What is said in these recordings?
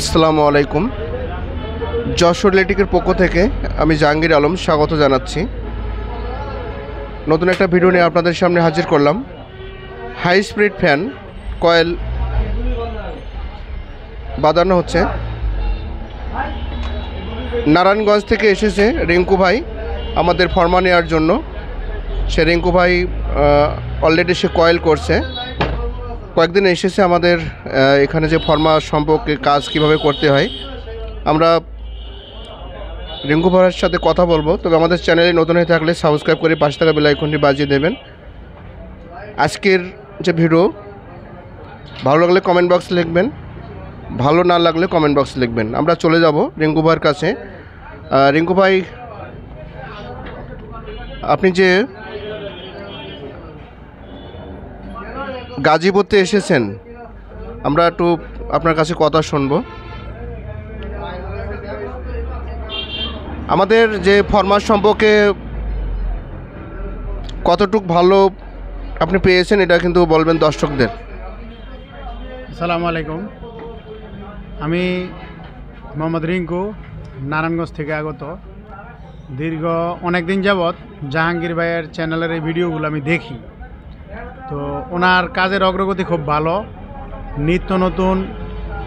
আসসালামু আলাইকুম। যশোর ইলেকট্রিকের পক্ষ থেকে আমি জাহাঙ্গীর আলম স্বাগত জানাচ্ছি। নতুন একটা ভিডিও নিয়ে আপনাদের সামনে হাজির করলাম। হাই স্পিড ফ্যান কয়েল বাঁধানো হচ্ছে। নারায়ণগঞ্জ থেকে এসেছে রিঙ্কু ভাই আমাদের ফর্মা নেওয়ার জন্য। সে রিঙ্কু ভাই অলরেডি সে কয়েল করছে। কয়েকদিন এসেছে আমাদের এখানে যে ফর্মা সম্পর্কে কাজ কিভাবে করতে হয় আমরা রিঙ্কু ভাইয়ের সাথে কথা বলবো। তবে আমাদের চ্যানেলে নতুন হয়ে থাকলে সাবস্ক্রাইব করে পাশে থাকা বেল আইকনটি বাজিয়ে দেবেন। আজকের যে ভিডিও ভালো লাগলে কমেন্ট বক্সে লিখবেন, ভালো না লাগলে কমেন্ট বক্সে লিখবেন। আমরা চলে যাব রিঙ্কু ভাইয়ের কাছে। রিঙ্কু ভাই, আপনি যে গাজীপুরতে এসেছেন, আমরা একটু আপনার কাছে কথা শুনবো। আমাদের যে ফরমাস সম্পর্কে কতটুক ভালো আপনি পেয়েছেন এটা কিন্তু বলবেন দর্শকদের। আসসালামু আলাইকুম, আমি মোহাম্মদ রিঙ্কু, নারায়ণগঞ্জ থেকে আগত। দীর্ঘ অনেক দিন যাবৎ জাহাঙ্গীর ভাইয়ের চ্যানেলের এই ভিডিওগুলো আমি দেখি। তো ওনার কাজের অগ্রগতি খুব ভালো, নিত্য নতুন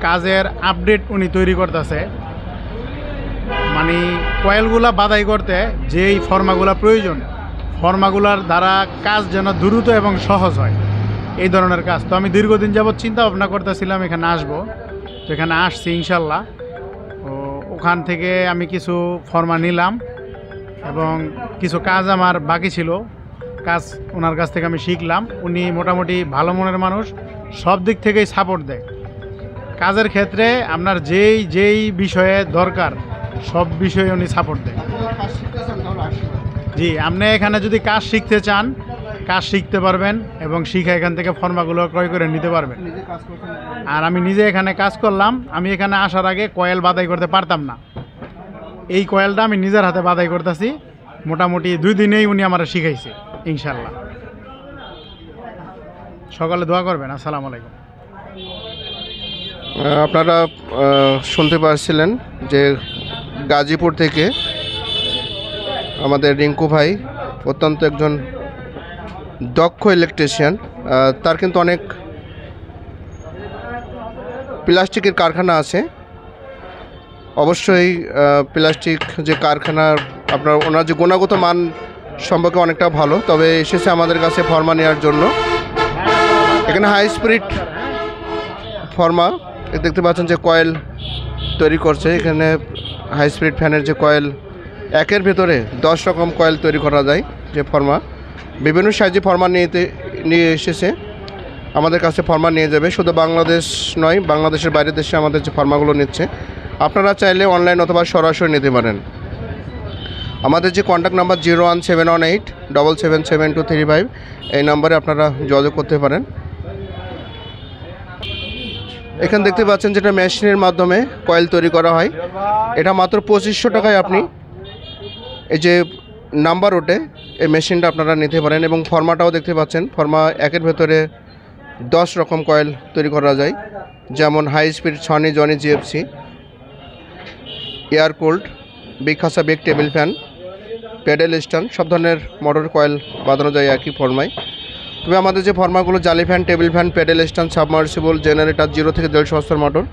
কাজের আপডেট উনি তৈরি করতেছে। মানে কয়েলগুলা বাধাই করতে যেই ফর্মাগুলা প্রয়োজন, ফর্মাগুলার দ্বারা কাজ যেন দ্রুত এবং সহজ হয়, এই ধরনের কাজ। তো আমি দীর্ঘদিন যাবৎ চিন্তা ভাবনা করতেছিলাম এখানে আসবো, তো এখানে আসছি ইনশাল্লাহ। ওখান থেকে আমি কিছু ফর্মা নিলাম এবং কিছু কাজ আমার বাকি ছিল, কাজ ওনার কাছ থেকে আমি শিখলাম। উনি মোটামুটি ভালো মনের মানুষ, সব দিক থেকেই সাপোর্ট দেয়। কাজের ক্ষেত্রে আপনার যেই বিষয়ে দরকার সব বিষয়ে উনি সাপোর্ট দেয়। জি, আপনি এখানে যদি কাজ শিখতে চান, কাজ শিখতে পারবেন এবং শিখে এখান থেকে ফর্মাগুলো ক্রয় করে নিতে পারবেন। আর আমি নিজে এখানে কাজ করলাম। আমি এখানে আসার আগে কয়েল বাধাই করতে পারতাম না। এই কয়েলটা আমি নিজের হাতে বাধাই করতেছি। মোটামুটি 2 দিনেই উনি আমার শিখাইছে ইনশাল্লাহ। সকালে দোয়া করবেন। আসসালামু আলাইকুম। আপনারা শুনতে পারছিলেন যে গাজীপুর থেকে আমাদের রিঙ্কু ভাই অত্যন্ত একজন দক্ষ ইলেকট্রিশিয়ান। তার কিন্তু অনেক প্লাস্টিকের কারখানা আছে। অবশ্যই প্লাস্টিক যে কারখানা আপনার ওনার যে গুণগত মান সম্পর্কে অনেকটা ভালো। তবে এসেছে আমাদের কাছে ফর্মা নেওয়ার জন্য। এখানে হাই স্পিড ফর্মা দেখতে পাচ্ছেন যে কয়েল তৈরি করছে। এখানে হাই স্পিড ফ্যানের যে কয়েল, একের ভেতরে 10 রকম কয়েল তৈরি করা যায়। যে ফর্মা বিভিন্ন সাইজে ফর্মা নিয়ে এসেছে আমাদের কাছে। ফর্মা নিয়ে যাবে, শুধু বাংলাদেশ নয়, বাংলাদেশের বাইরের দেশে আমাদের যে ফর্মাগুলো নিচ্ছে। আপনারা চাইলে অনলাইন অথবা সরাসরি নিতে পারেন। আমাদের যে কন্ট্যাক্ট নাম্বার 01718777235, এই নম্বরে আপনারা যোগাযোগ করতে পারেন। এখানে দেখতে পাচ্ছেন যেটা মেশিনের মাধ্যমে কয়েল তৈরি করা হয়। এটা মাত্র 2500 টাকায় আপনি এই যে নাম্বার ওঠে এই মেশিনটা আপনারা নিতে পারেন। এবং ফর্মাটাও দেখতে পাচ্ছেন, ফর্মা একের ভেতরে 10 রকম কয়েল তৈরি করা যায়। যেমন high speed Sony, Johnny, GFC, air cold, big খাসা, big table fan, pedal stand, সব ধরনের মোটর কয়েল বাঁধানো যায় একই ফর্মায়। তবে আমাদের যে ফর্মাগুলো জালি fan, table fan, pedal stand, submersible, generator, 0 থেকে 150 হর্সের মোটর,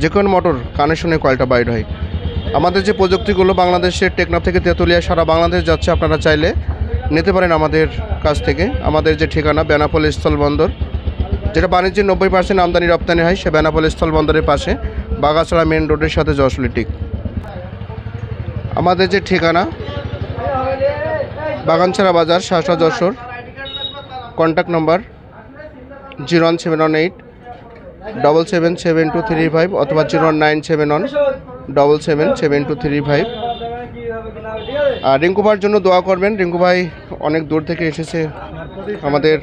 যে কোনো মোটর কানেকশনে কয়েলটা বাইর হয়। আমাদের যে প্রযুক্তিগুলো বাংলাদেশের টেকনাফ থেকে তেঁতুলিয়া সারা বাংলাদেশ যাচ্ছে। আপনারা চাইলে নিতে পারেন আমাদের কাছ থেকে। আমাদের যে ঠিকানা বেনাপোল স্থলবন্দর, যেটা বাণিজ্যের 90% আমদানি রপ্তানি হয়, সে বেনাপোল স্থলবন্দরের পাশে বাগাছড়া মেন রোডের সাথে যশোর ইলেকট্রিক। আমাদের যে ঠিকানা বাগানছড়া বাজার, শাসা, যশোর। কন্ট্যাক্ট নম্বর 017877235 অথবা 09717777235। আর রিঙ্কু ভাইয়ের জন্য দোয়া করবেন। রিঙ্কু ভাই অনেক দূর থেকে এসেছে আমাদের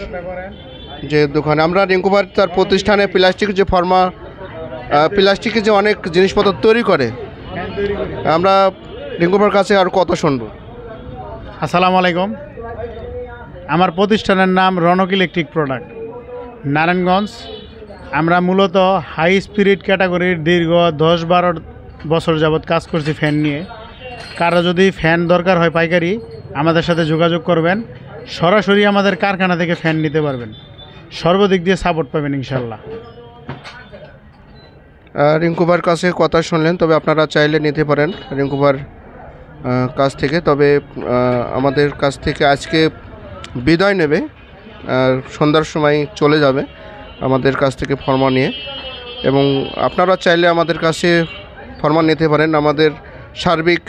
যে দোকানে। আমরা রিঙ্কু ভাই তার প্রতিষ্ঠানে প্লাস্টিকের যে ফর্মা, প্লাস্টিকের যে অনেক জিনিসপত্র তৈরি করে, আমরা রিঙ্কু ভাইয়ের কাছে আর কথা শুনবো। আসসালামু আলাইকুম, আমার প্রতিষ্ঠানের নাম রনক ইলেকট্রিক প্রোডাক্ট, নারায়ণগঞ্জ। আমরা মূলত হাই স্পিরিট ক্যাটাগরির দীর্ঘ 10-12 বছর যাবৎ কাজ করছি ফ্যান নিয়ে। কারো যদি ফ্যান দরকার হয় পাইকারি, আমাদের সাথে যোগাযোগ করবেন। সরাসরি আমাদের কারখানা থেকে ফ্যান নিতে পারবেন। সর্বদিক দিয়ে সাপোর্ট পাবেন ইনশাল্লাহ। রিঙ্কুবার কাছে কথা শুনলেন, তবে আপনারা চাইলে নিতে পারেন রিঙ্কুবার কাছ থেকে। তবে আমাদের কাছ থেকে আজকে বিদায় নেবে, সন্ধ্যার সময় চলে যাবে আমাদের কাছ থেকে ফরমা নিয়ে। এবং আপনারা চাইলে আমাদের কাছে ফরমা নিতে পারেন। আমাদের সার্বিক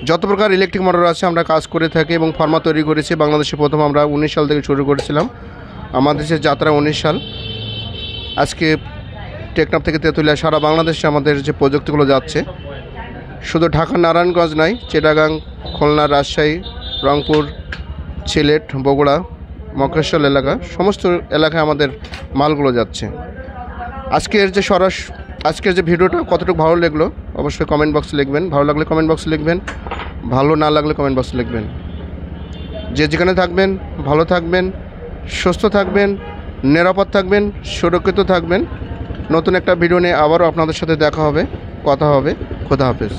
যত প্রকার ইলেকট্রিক মোটর আছে আমরা কাজ করে থাকি এবং ফরমা তৈরি করেছি। বাংলাদেশে প্রথম আমরা 19 সাল থেকে শুরু করেছিলাম। আমাদের দেশের যাত্রা 19 সাল। আজকে টেকনাফ থেকে তেঁতুলিয়া সারা বাংলাদেশে আমাদের যে প্রযুক্তিগুলো যাচ্ছে, শুধু ঢাকা নারায়ণগঞ্জ নয়, চিটাগাং, খুলনা, রাজশাহী, রংপুর, সিলেট, বগুড়া, মফস্বল এলাকা, সমস্ত এলাকায় আমাদের মালগুলো যাচ্ছে। আজকের যে ভিডিওটা কতটুকু ভালো লাগলো অবশ্যই কমেন্ট বক্সে লিখবেন। ভালো লাগলে কমেন্ট বক্সে লিখবেন, ভালো না লাগলে কমেন্ট বক্সে লিখবেন। যে যেখানে থাকবেন ভালো থাকবেন, সুস্থ থাকবেন, নিরাপদ থাকবেন, সুরক্ষিত থাকবেন। নতুন একটা ভিডিও নিয়ে আবারও আপনাদের সাথে দেখা হবে, কথা হবে। খোদা হাফেজ।